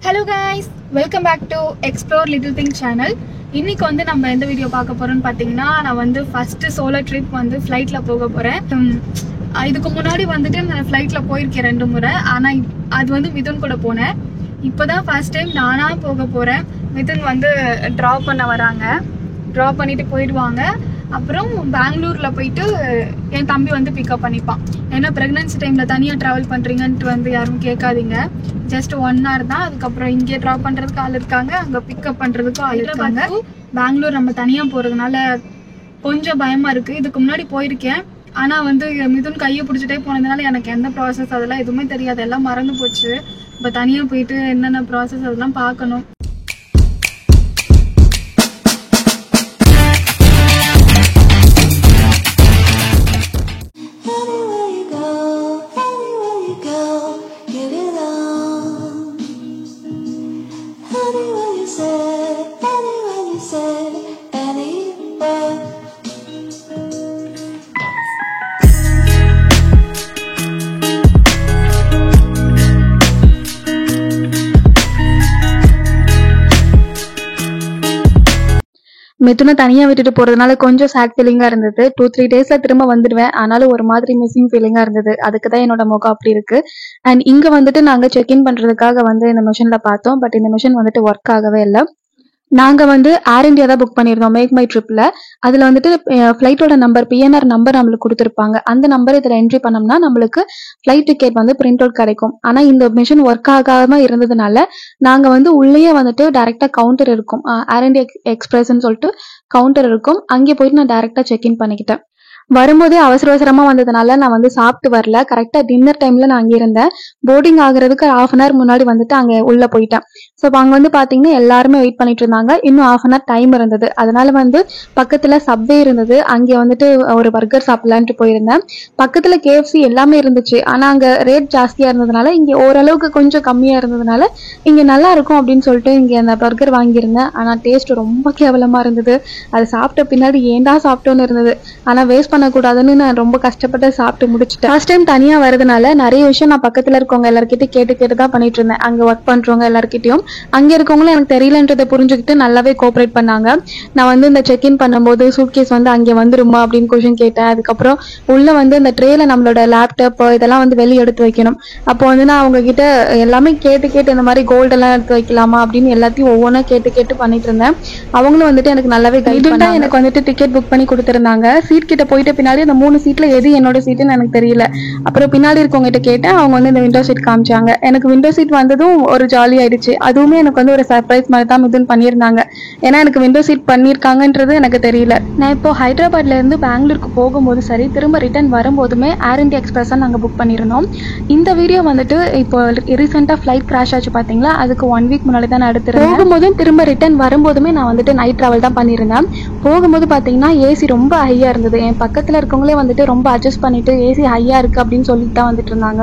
Hello guys, welcome back to Explore Little Thing channel. இன்னைக்கு வந்து நம்ம எந்த வீடியோ பார்க்க போறோம்னு பாத்தீங்கன்னா நான் வந்து ஃபர்ஸ்ட் சோலோ ட்ரிப் வந்து ஃளைட்ல போக போறேன். இதுக்கு முன்னாடி வந்துட்டு நான் ஃளைட்ல போயிருக்கேன் 2 முறை. ஆனா அது வந்து மிதுன் கூட போனேன். இப்போதான் ஃபர்ஸ்ட் டைம் நானா போக போறேன். மிதுன் வந்து டிராப் பண்ண வராங்க. டிராப் பண்ணிட்டு போயிடுவாங்க. அப்புறம் பெங்களூர்ல போயிட்டு என் தம்பி வந்து பிக்கப் பண்ணிப்பான். ஏன்னா பிரெக்னன்சி டைம்ல தனியா டிராவல் பண்றீங்கன்ட்டு வந்து யாரும் கேட்காதீங்க. ஜஸ்ட் 1 hour தான். அதுக்கப்புறம் இங்கே ட்ராப் பண்றதுக்கு ஆள் இருக்காங்க, அங்க பிக்கப் பண்றதுக்கும் ஆள் இருக்காங்க. பெங்களூர் நம்ம தனியா போறதுனால கொஞ்சம் பயமா இருக்கு. இதுக்கு முன்னாடி போயிருக்கேன், ஆனா வந்து மிதுன் கையை பிடிச்சிட்டே போனதுனால எனக்கு எந்த ப்ராசஸ் அதெல்லாம் எதுவுமே தெரியாது, எல்லாம் மறந்து போச்சு. இப்போ தனியா போயிட்டு என்னென்ன ப்ராசஸ் அதெல்லாம் பார்க்கணும். மிதுனை தனியா விட்டுட்டு போறதுனால கொஞ்சம் சேட் ஃபீலிங்கா இருந்தது. 2-3 டேஸ்ல திரும்ப வந்துடுவேன், ஆனாலும் ஒரு மாதிரி மிஸ்ஸிங் ஃபீலிங்கா இருந்தது. அதுக்குதான் என்னோட முகம் அப்படி இருக்கு. அண்ட் இங்க வந்துட்டு நாங்க செக்இன் பண்றதுக்காக வந்து இந்த மிஷின்ல பார்த்தோம். பட் இந்த மிஷின் வந்துட்டு ஒர்க் ஆகவே இல்லை. நாங்க வந்து ஏர் இந்தியா தான் புக் பண்ணியிருந்தோம் மேக் மை ட்ரிப்ல. அதுல வந்துட்டு ஃபிளைட்டோட நம்பர் PNR நம்பர் நம்மளுக்கு கொடுத்துருப்பாங்க. அந்த நம்பர் இதுல என்ட்ரி பண்ணோம்னா நம்மளுக்கு ஃபிளைட் டிக்கெட் வந்து பிரிண்ட் அவுட் கிடைக்கும். ஆனா இந்த மிஷின் ஒர்க் ஆகாம இருந்ததுனால நாங்க வந்து உள்ளேயே வந்துட்டு டைரக்டா கவுண்டர் இருக்கும், ஏர் இந்தியா எக்ஸ்பிரஸ்ன்னு சொல்லிட்டு கவுண்டர் இருக்கும். அங்கே போயிட்டு நான் டைரக்டா செக்இன் பண்ணிக்கிட்டேன். வரும்போதே அவசர அவசரமா வந்ததுனால நான் வந்து சாப்பிட்டு வரல. கரெக்டா டின்னர் டைம்ல நான் அங்கே இருந்தேன். போர்டிங் ஆகுறதுக்கு 1/2 hour முன்னாடி வந்துட்டு அங்க உள்ள போயிட்டேன். ஸோ அங்க வந்து பாத்தீங்கன்னா எல்லாருமே வெயிட் பண்ணிட்டு இருந்தாங்க. இன்னும் 1/2 hour டைம் இருந்தது. அதனால வந்து பக்கத்துல சப்வே இருந்தது, அங்கே வந்துட்டு ஒரு பர்கர் சாப்பிடலான்ட்டு போயிருந்தேன். பக்கத்துல KFC எல்லாமே இருந்துச்சு. ஆனா அங்க ரேட் ஜாஸ்தியா இருந்ததுனால இங்க ஓரளவுக்கு கொஞ்சம் கம்மியா இருந்ததுனால இங்க நல்லா இருக்கும் அப்படின்னு சொல்லிட்டு இங்க அந்த பர்கர் வாங்கியிருந்தேன். ஆனா டேஸ்ட் ரொம்ப கேவலமா இருந்தது. அது சாப்பிட்ட பின்னாடி ஏண்டா சாப்பிட்டோன்னு இருந்தது. ஆனா வேஸ்ட் பண்ணக்கூடாதுன்னு நான் ரொம்ப கஷ்டப்பட்டு சாப்பிட்டு முடிச்சுட்டேன். ஃபர்ஸ்ட் டைம் தனியா வரதுனால நிறைய விஷயம் நான் பக்கத்துல இருக்கவங்க எல்லார்கிட்ட கேட்டு தான் பண்ணிட்டு இருந்தேன். அங்க ஒர்க் பண்றவங்க எல்லார்கிட்டயும், அங்க இருக்கவங்களும் எனக்கு தெரியலன்றதை புரிஞ்சுக்கிட்டு நல்லாவே கோஆபரேட் பண்ணாங்க. நான் வந்து இந்த செக்இன் பண்ணும்போது சூட்கேஸ் வந்து அங்கே வந்துருமா அப்படின்னு கொஸ்டின் கேட்டேன். அதுக்கப்புறம் உள்ள வந்து இந்த ட்ரேல நம்மளோட லேப்டாப் இதெல்லாம் வந்து வெளியே எடுத்து வைக்கணும். அப்போ வந்து நான் அவங்க கிட்ட எல்லாமே கேட்டு இந்த மாதிரி கோல்டு எல்லாம் எடுத்து வைக்கலாமா அப்படின்னு எல்லாத்தையும் ஒவ்வொன்றா கேட்டு பண்ணிட்டு இருந்தேன். அவங்களும் வந்துட்டு எனக்கு நல்லாவே கைட் பண்ணாங்க. எனக்கு வந்துட்டு டிக்கெட் புக் பண்ணி கொடுத்துருந்தாங்க. சீட் கிட்ட போயிட்டு பின்னாடி அந்த 3 சீட்ல எது என்னோட சீட்டுன்னு எனக்கு தெரியல. அப்புறம் பின்னாடி இருக்கவங்க கிட்ட கேட்டேன். அவங்க வந்து இந்த விண்டோ சீட் காமிச்சாங்க. எனக்கு விண்டோ சீட் வந்ததும் ஒரு ஜாலி ஆயிடுச்சு. அதுவுமே எனக்கு வந்து ஒரு சர்ப்ரைஸ் மாதிரி தான் மிதுன் பண்ணியிருந்தாங்க. ஏன்னா எனக்கு விண்டோ சீட் பண்ணியிருக்காங்கன்றது எனக்கு தெரியல. நான் இப்போ ஹைதராபாத்ல இருந்து பெங்களூருக்கு போகும்போது சரி, திரும்ப ரிட்டர்ன் வரும்போதுமே ஏர் இந்தியா எக்ஸ்பிரஸ் தான் நாங்கள் புக் பண்ணியிருந்தோம். இந்த வீடியோ வந்துட்டு இப்போ ரீசெண்டாக ஃபிளைட் கிராஷ் ஆச்சு பார்த்தீங்களா, அதுக்கு 1 week முன்னாடி தான் நான் எடுத்துருந்தேன். போகும்போதும் திரும்ப ரிட்டர்ன் வரும்போதுமே நான் வந்துட்டு நைட் ட்ராவல் தான் பண்ணியிருந்தேன். போகும்போது பார்த்தீங்கன்னா ஏசி ரொம்ப ஹையா இருந்தது. என் பக்கத்தில் இருக்கவங்களே வந்துட்டு ரொம்ப அட்ஜஸ்ட் பண்ணிட்டு ஏசி ஹையா இருக்கு அப்படின்னு சொல்லிட்டு தான் வந்துட்டு இருந்தாங்க.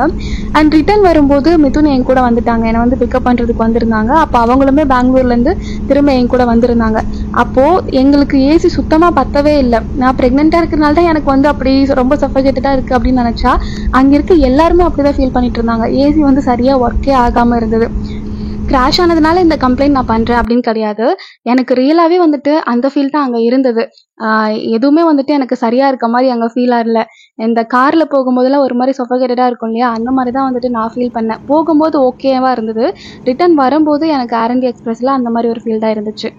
அண்ட் ரிட்டர்ன் வரும்போது மிதுன் என் கூட வந்துட்டாங்க, என்னை வந்து பிக்கப் பண்றதுக்கு வந்திருந்தாங்க. அப்போ அவங்களுமே பெங்களூர்ல இருந்து திரும்ப என் கூட வந்திருந்தாங்க. அப்போ எங்களுக்கு ஏசி சுத்தமா பத்தவே இல்லை. நான் பிரெக்னெண்டா இருக்கிறதுனால தான் எனக்கு வந்து அப்படி ரொம்ப சஃபகேட்டடா இருக்கு அப்படின்னு நினைச்சா அங்க இருக்க எல்லாருமே அப்படிதான் ஃபீல் பண்ணிட்டு இருந்தாங்க. ஏசி வந்து சரியா ஒர்க்கே ஆகாம இருந்தது. கிராஷ் ஆனதுனால இந்த கம்ப்ளைண்ட் நான் பண்றேன் அப்படின்னு கிடையாது. எனக்கு ரியலாவே வந்துட்டு அந்த ஃபீல் தான் அங்க இருந்தது. எதுவுமே வந்துட்டு எனக்கு சரியா இருக்க மாதிரி அங்க ஃபீல் ஆகல. இந்த கார்ல போகும்போதெல்லாம் ஒரு மாதிரி சஃபகேட்டடா இருக்கும் இல்லையா, அந்த மாதிரி தான் வந்துட்டு நான் ஃபீல் பண்ணேன். போகும்போது ஓகேவா இருந்தது. ரிட்டர்ன் வரும்போது எனக்கு ஏர் இந்தியா எக்ஸ்பிரஸ்ல அந்த மாதிரி ஒரு ஃபீல் தான் இருந்துச்சு.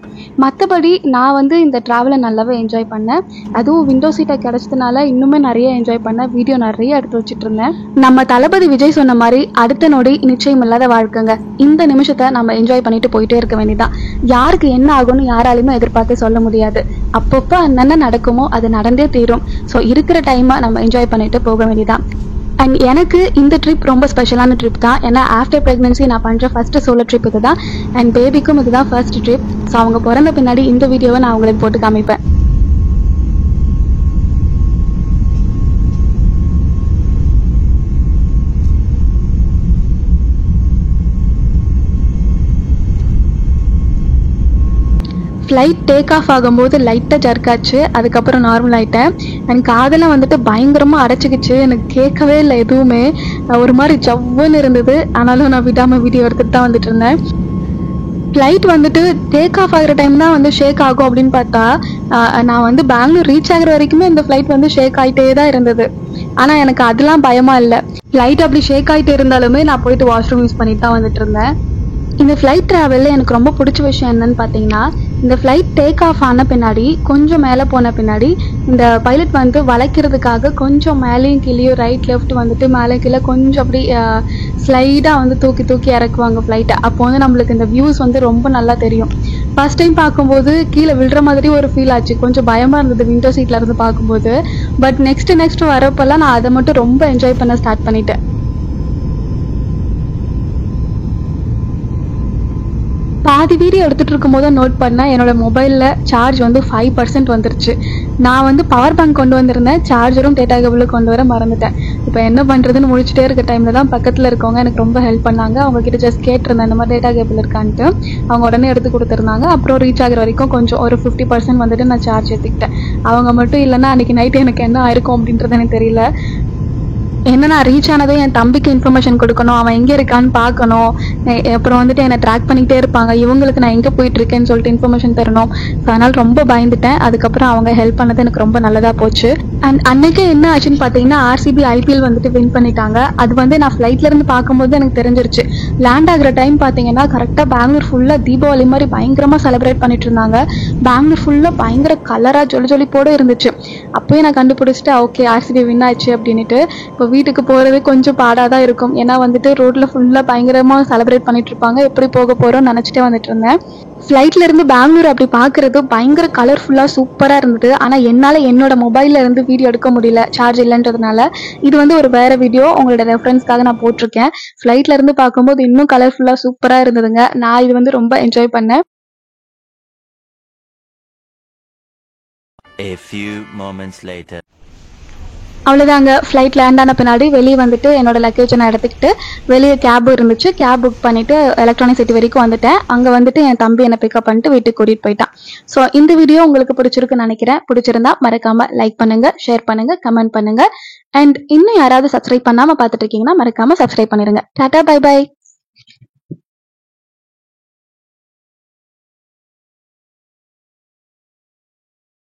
மற்றபடி நான் வந்து இந்த டிராவலை நல்லாவே என்ஜாய் பண்ணேன். அதுவும் விண்டோ சீட்டை கிடைச்சதுனால இன்னுமே நிறைய என்ஜாய் பண்ணேன். வீடியோ நிறைய எடுத்து வச்சுட்டு இருந்தேன். நம்ம தளபதி விஜய் சொன்ன மாதிரி அடுத்த நொடி நிச்சயம் இல்லாத வாழ்க்கைங்க. இந்த நிமிஷத்தை நம்ம என்ஜாய் பண்ணிட்டு போயிட்டே இருக்க வேண்டியதான். யாருக்கு என்ன ஆகும்னு யாராலையுமே எதிர்பார்த்து சொல்ல முடியாது. அப்பப்போ என்னென்ன நடக்குமோ அது நடந்தே தீரும். ஸோ இருக்கிற டைமை நம்ம என்ஜாய் பண்ணிட்டு போக வேண்டியதான். அண்ட் எனக்கு இந்த ட்ரிப் ரொம்ப ஸ்பெஷலான ட்ரிப் தான். ஏன்னா ஆஃப்டர் ப்ரெக்னன்சி நான் பண்ணுற ஃபர்ஸ்ட் சோலோ ட்ரிப் இது தான். அண்ட் பேபிக்கும் இதுதான் ஃபர்ஸ்ட் ட்ரிப். ஸோ அவங்க பிறந்த பின்னாடி இந்த வீடியோவை நான் உங்களுக்கு போட்டு காமிப்பேன். ஃப்ளைட் டேக் ஆஃப் ஆகும்போது லைட்டாக ஜர்க்காச்சு. அதுக்கப்புறம் நார்மல் ஆகிட்டேன். எனக்கு காதெல்லாம் வந்துட்டு பயங்கரமாக அடைச்சிக்கிச்சு. எனக்கு கேட்கவே இல்லை எதுவுமே. ஒரு மாதிரி ஜவ்வுன்னு இருந்தது. ஆனாலும் நான் விடாமல் வீடியோ எடுத்துகிட்டு தான் வந்துட்டு இருந்தேன். ஃப்ளைட் வந்துட்டு டேக் ஆஃப் ஆகிற டைம் தான் வந்து ஷேக் ஆகும் அப்படின்னு பார்த்தா நான் வந்து பெங்களூர் ரீச் ஆகிற வரைக்குமே இந்த ஃப்ளைட் வந்து ஷேக் ஆகிட்டே தான் இருந்தது. ஆனால் எனக்கு அதெல்லாம் பயமா இல்லை. ஃப்ளைட் அப்படி ஷேக் ஆகிட்டு இருந்தாலுமே நான் போயிட்டு வாஷ்ரூம் யூஸ் பண்ணிட்டு தான் வந்துட்டு இருந்தேன். இந்த ஃப்ளைட் ட்ராவலில் எனக்கு ரொம்ப பிடிச்ச விஷயம் என்னன்னு பார்த்தீங்கன்னா, இந்த ஃப்ளைட் டேக் ஆஃப் ஆன பின்னாடி கொஞ்சம் மேலே போன பின்னாடி இந்த பைலட் வந்து வளைக்கிறதுக்காக கொஞ்சம் மேலேயும் கீழேயும் ரைட் லெஃப்ட் வந்துட்டு மேலே கீழே கொஞ்சம் அப்படி ஸ்லைடாக வந்து தூக்கி தூக்கி இறக்குவாங்க ஃப்ளைட்டை. அப்போ வந்து நம்மளுக்கு இந்த வியூஸ் வந்து ரொம்ப நல்லா தெரியும். ஃபர்ஸ்ட் டைம் பார்க்கும்போது கீழே விழுற மாதிரி ஒரு ஃபீல் ஆச்சு. கொஞ்சம் பயமாக இருந்தது விண்டோ சீட்டில் இருந்து பார்க்கும்போது. பட் நெக்ஸ்ட் வரப்பெல்லாம் நான் அதை மட்டும் ரொம்ப என்ஜாய் பண்ண ஸ்டார்ட் பண்ணிட்டேன். பாதி வீடியோ எடுத்துகிட்டு இருக்கும்போது நோட் பண்ணேன், என்னோட மொபைலில் சார்ஜ் வந்து 5% வந்துருச்சு. நான் வந்து பவர் பேங்க் கொண்டு வந்திருந்தேன், சார்ஜரும் டேட்டா கேபிளும் கொண்டு வர மறந்துட்டேன். இப்போ என்ன பண்ணுறதுன்னு முடிச்சுட்டே இருக்க டைமில் தான் பக்கத்தில் இருக்கவங்க எனக்கு ரொம்ப ஹெல்ப் பண்ணாங்க. அவங்ககிட்ட ஜஸ்ட் கேட்டிருந்தேன் இந்த மாதிரி டேட்டா கேபிள் இருக்கான்ட்டு. அவங்க உடனே எடுத்து கொடுத்துருந்தாங்க. அப்புறம் ரீச் ஆகிற வரைக்கும் கொஞ்சம் ஒரு 50% வந்துட்டு நான் சார்ஜ் ஏற்றிக்கிட்டேன். அவங்க மட்டும் இல்லைன்னா அன்றைக்கி நைட்டு எனக்கு என்ன ஆயிருக்கும் அப்படின்றது எனக்கு தெரியல. என்ன நான் ரீச் ஆனதும் என் தம்பிக்கு இன்ஃபர்மேஷன் கொடுக்கணும், அவன் எங்கே இருக்கான்னு பார்க்கணும். அப்புறம் வந்துட்டு என்னை ட்ராக் பண்ணிகிட்டே இருப்பாங்க, இவங்களுக்கு நான் எங்கே போயிட்டுருக்கேன்னு சொல்லிட்டு இன்ஃபர்மேஷன் தரணும். ஸோ அதனால் ரொம்ப பயந்துட்டேன். அதுக்கப்புறம் அவங்க ஹெல்ப் பண்ணது எனக்கு ரொம்ப நல்லதாக போச்சு. அண்ட் அன்றைக்கே என்ன ஆச்சுன்னு பார்த்தீங்கன்னா, ஆர்சிபி ஐபிஎல் வந்துட்டு வின் பண்ணிட்டாங்க. அது வந்து நான் ஃப்ளைட்லேருந்து பார்க்கும்போது எனக்கு தெரிஞ்சிருச்சு. லேண்ட் ஆகிற டைம் பார்த்தீங்கன்னா கரெக்டாக பெங்களூர் ஃபுல்லாக தீபாவளி மாதிரி பயங்கரமாக செலிப்ரேட் பண்ணிட்டு இருந்தாங்க. பெங்களூர் ஃபுல்லாக பயங்கர கலராக ஜொலிப்போடு இருந்துச்சு. அப்போயே நான் கண்டுபிடிச்சிட்டு ஓகே ஆர்சிபி வின் ஆச்சு அப்படின்ட்டு. இப்போ வீட்டுக்கு போகிறது கொஞ்சம் பாடாக தான் இருக்கும். ஏன்னா வந்துட்டு ரோட்டில் ஃபுல்லாக பயங்கரமாக செலிப்ரேட் பண்ணிட்டு இருப்பாங்க. எப்படி போக போகிறோம்னு நினச்சிட்டே வந்துட்டு இருந்தேன். ஃப்ளைட்ல இருந்து பெங்களூர் அப்படி பார்க்குறது பயங்கர கலர்ஃபுல்லாக சூப்பராக இருந்தது. ஆனால் என்னால் என்னோட மொபைலில் இருந்து வீடியோ எடுக்க முடியல, சார்ஜ் இல்லைன்றதுனால. இது வந்து ஒரு வேறு வீடியோ உங்களோட ரெஃபரன்ஸ்க்காக நான் போட்டிருக்கேன். ஃப்ளைட்ல இருந்து பார்க்கும்போது இன்னும் கலர்ஃபுல்லாக சூப்பராக இருந்ததுங்க. நான் இது வந்து ரொம்ப என்ஜாய் பண்ணேன். A few moments later. அவ்வளோதாங்க. ஃப்ளைட் லேண்ட் ஆன பின்னாடி வெளியே வந்துட்டு என்னோட லக்கேஜை நான் எடுத்துக்கிட்டு வெளியே கேப் இருந்துச்சு, கேப் புக் பண்ணிவிட்டு எலக்ட்ரானிக் சிட்டி வரைக்கும் வந்துட்டேன். அங்கே வந்துட்டு என் தம்பி என்னை பிக்கப் பண்ணிட்டு வீட்டுக்கு கூட்டிகிட்டு போயிட்டான். ஸோ இந்த வீடியோ உங்களுக்கு பிடிச்சிருக்குன்னு நினைக்கிறேன். பிடிச்சிருந்தா மறக்காமல் லைக் பண்ணுங்கள், ஷேர் பண்ணுங்கள், கமெண்ட் பண்ணுங்கள். அண்ட் இன்னும் யாராவது சப்ஸ்கிரைப் பண்ணாமல் பார்த்துட்டு இருக்கீங்கன்னா மறக்காமல் சப்ஸ்கிரைப் பண்ணிடுங்க. Tata, bye by.